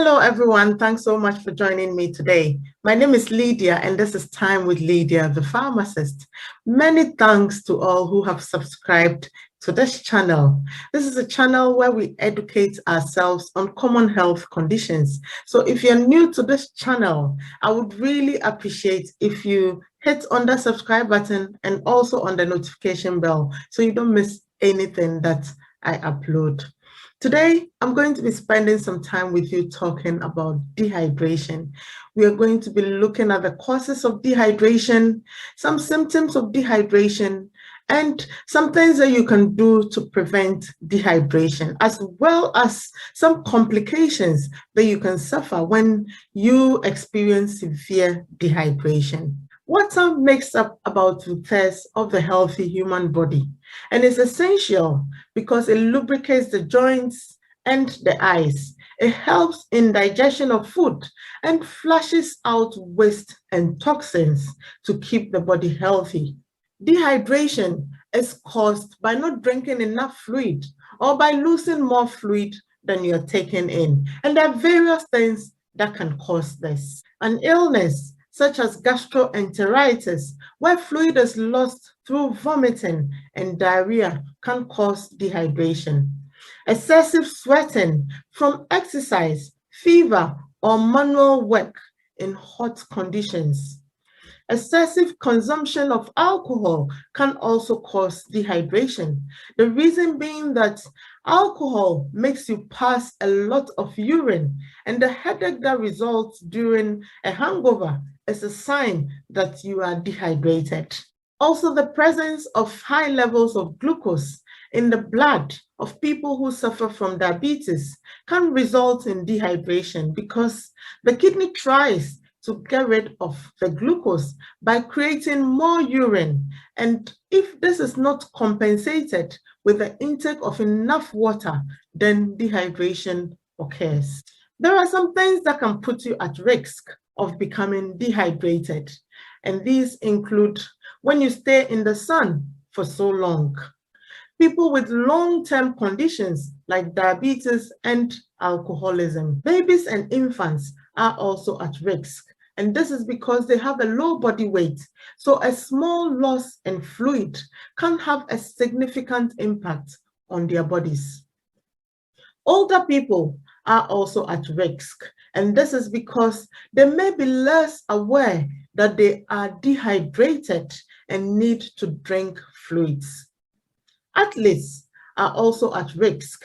Hello, everyone. Thanks so much for joining me today. My name is Lydia, and this is Time with Lydia, the pharmacist. Many thanks to all who have subscribed to this channel. This is a channel where we educate ourselves on common health conditions. So if you're new to this channel, I would really appreciate if you hit on the subscribe button and also on the notification bell so you don't miss anything that I upload. Today, I'm going to be spending some time with you talking about dehydration. We are going to be looking at the causes of dehydration, some symptoms of dehydration, and some things that you can do to prevent dehydration, as well as some complications that you can suffer when you experience severe dehydration. Water makes up about 2/3 of the healthy human body and is essential because it lubricates the joints and the eyes. It helps in digestion of food and flushes out waste and toxins to keep the body healthy. Dehydration is caused by not drinking enough fluid or by losing more fluid than you're taking in. And there are various things that can cause this. An illness such as gastroenteritis, where fluid is lost through vomiting and diarrhea, can cause dehydration. Excessive sweating from exercise, fever, or manual work in hot conditions. Excessive consumption of alcohol can also cause dehydration. The reason being that alcohol makes you pass a lot of urine, and the headache that results during a hangover is a sign that you are dehydrated. Also, the presence of high levels of glucose in the blood of people who suffer from diabetes can result in dehydration because the kidney tries to get rid of the glucose by creating more urine. And if this is not compensated with the intake of enough water, then dehydration occurs. There are some things that can put you at risk of becoming dehydrated, and these include when you stay in the sun for so long. People with long-term conditions like diabetes and alcoholism. Babies and infants are also at risk, and this is because they have a low body weight. So a small loss in fluid can have a significant impact on their bodies. Older people are also at risk, and this is because they may be less aware that they are dehydrated and need to drink fluids. Athletes are also at risk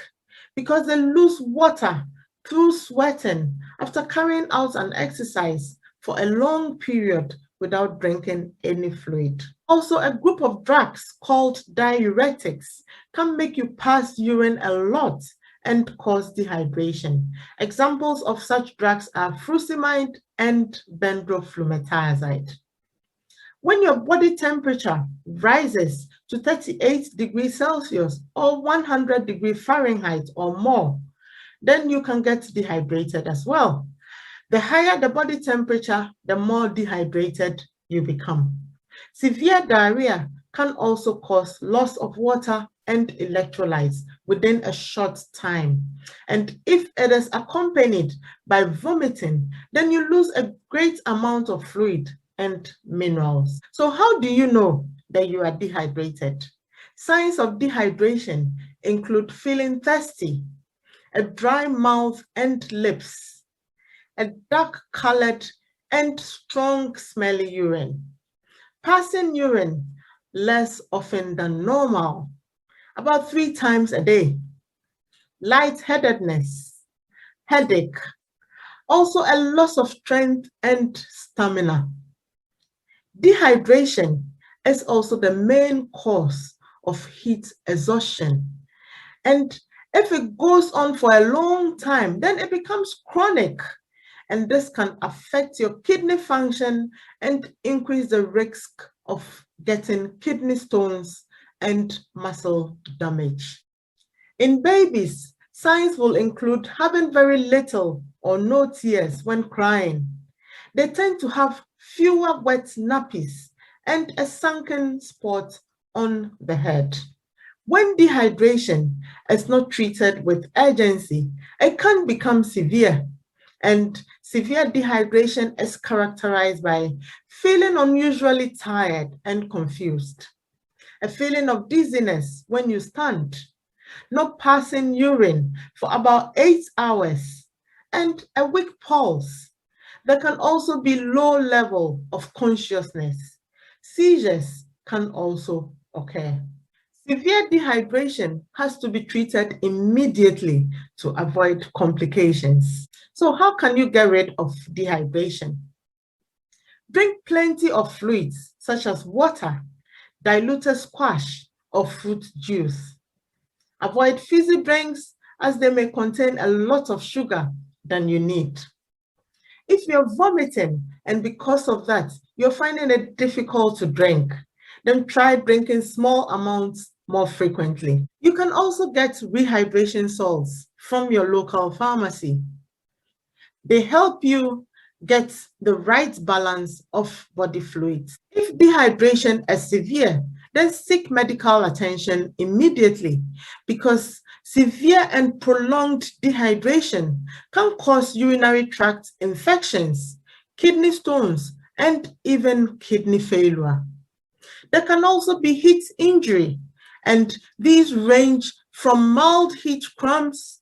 because they lose water through sweating after carrying out an exercise for a long period without drinking any fluid. Also, a group of drugs called diuretics can make you pass urine a lot and cause dehydration. Examples of such drugs are furosemide and benzoflumethiazide. When your body temperature rises to 38 degrees Celsius or 100 degrees Fahrenheit or more, then you can get dehydrated as well. The higher the body temperature, the more dehydrated you become. Severe diarrhea can also cause loss of water and electrolytes within a short time. And if it is accompanied by vomiting, then you lose a great amount of fluid and minerals. So how do you know that you are dehydrated? Signs of dehydration include feeling thirsty, a dry mouth and lips, a dark-colored and strong smelly urine, passing urine less often than normal, about 3 times a day, lightheadedness, headache, also a loss of strength and stamina. Dehydration is also the main cause of heat exhaustion. And if it goes on for a long time, then it becomes chronic. And this can affect your kidney function and increase the risk of getting kidney stones and muscle damage. In babies, signs will include having very little or no tears when crying. They tend to have fewer wet nappies and a sunken spot on the head. When dehydration is not treated with urgency, it can become severe. And severe dehydration is characterized by feeling unusually tired and confused, a feeling of dizziness when you stand, not passing urine for about 8 hours, and a weak pulse. There can also be low level of consciousness. Seizures can also occur. Severe dehydration has to be treated immediately to avoid complications. So how can you get rid of dehydration? Drink plenty of fluids such as water, diluted squash, or fruit juice. Avoid fizzy drinks as they may contain a lot of sugar than you need. If you're vomiting and because of that, you're finding it difficult to drink, then try drinking small amounts more frequently. You can also get rehydration salts from your local pharmacy. They help you get the right balance of body fluids. If dehydration is severe, then seek medical attention immediately, because severe and prolonged dehydration can cause urinary tract infections, kidney stones, and even kidney failure. There can also be heat injury, and these range from mild heat cramps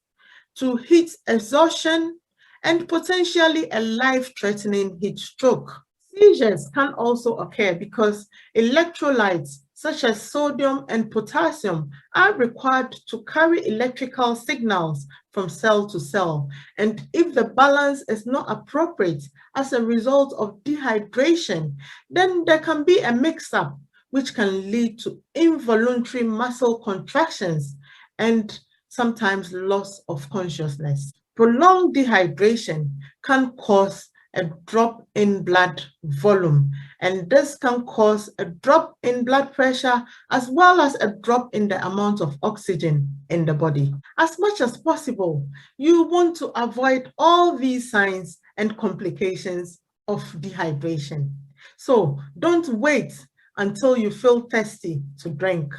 to heat exhaustion and potentially a life-threatening heat stroke. Seizures can also occur because electrolytes such as sodium and potassium are required to carry electrical signals from cell to cell. And if the balance is not appropriate as a result of dehydration, then there can be a mix-up which can lead to involuntary muscle contractions and sometimes loss of consciousness. Prolonged dehydration can cause a drop in blood volume, and this can cause a drop in blood pressure as well as a drop in the amount of oxygen in the body. As much as possible, you want to avoid all these signs and complications of dehydration. So don't wait until you feel thirsty to drink.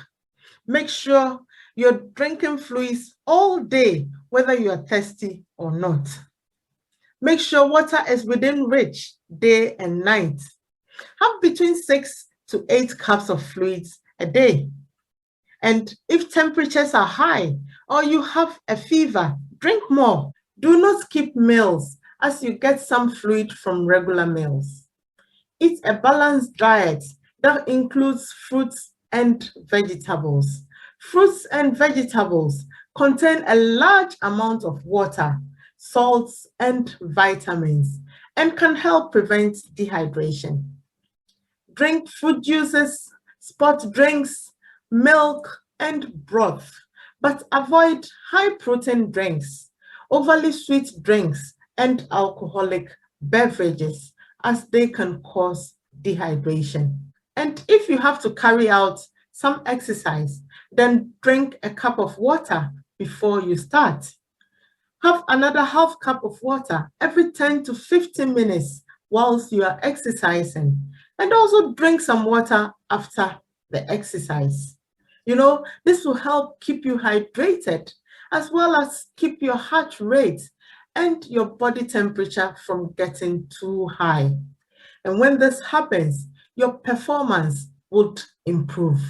Make sure you're drinking fluids all day, whether you are thirsty or not. Make sure water is within reach day and night. Have between 6 to 8 cups of fluids a day. And if temperatures are high or you have a fever, drink more. Do not skip meals as you get some fluid from regular meals. Eat a balanced diet that includes fruits and vegetables. Fruits and vegetables contain a large amount of water, salts, and vitamins, and can help prevent dehydration. Drink fruit juices, sport drinks, milk, and broth, but avoid high-protein drinks, overly sweet drinks, and alcoholic beverages, as they can cause dehydration. And if you have to carry out some exercise, then drink a cup of water before you start. Have another half cup of water every 10 to 15 minutes whilst you are exercising, and also drink some water after the exercise. This will help keep you hydrated as well as keep your heart rate and your body temperature from getting too high. And when this happens, your performance would improve.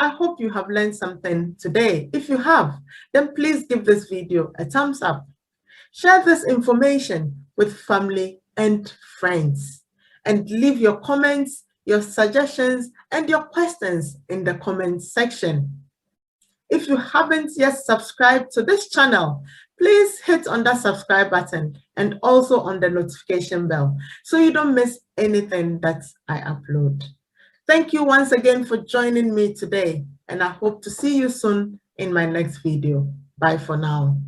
I hope you have learned something today. If you have, then please give this video a thumbs up. Share this information with family and friends, and leave your comments, your suggestions, and your questions in the comment section. If you haven't yet subscribed to this channel, please hit on that subscribe button and also on the notification bell so you don't miss anything that I upload. Thank you once again for joining me today, and I hope to see you soon in my next video. Bye for now.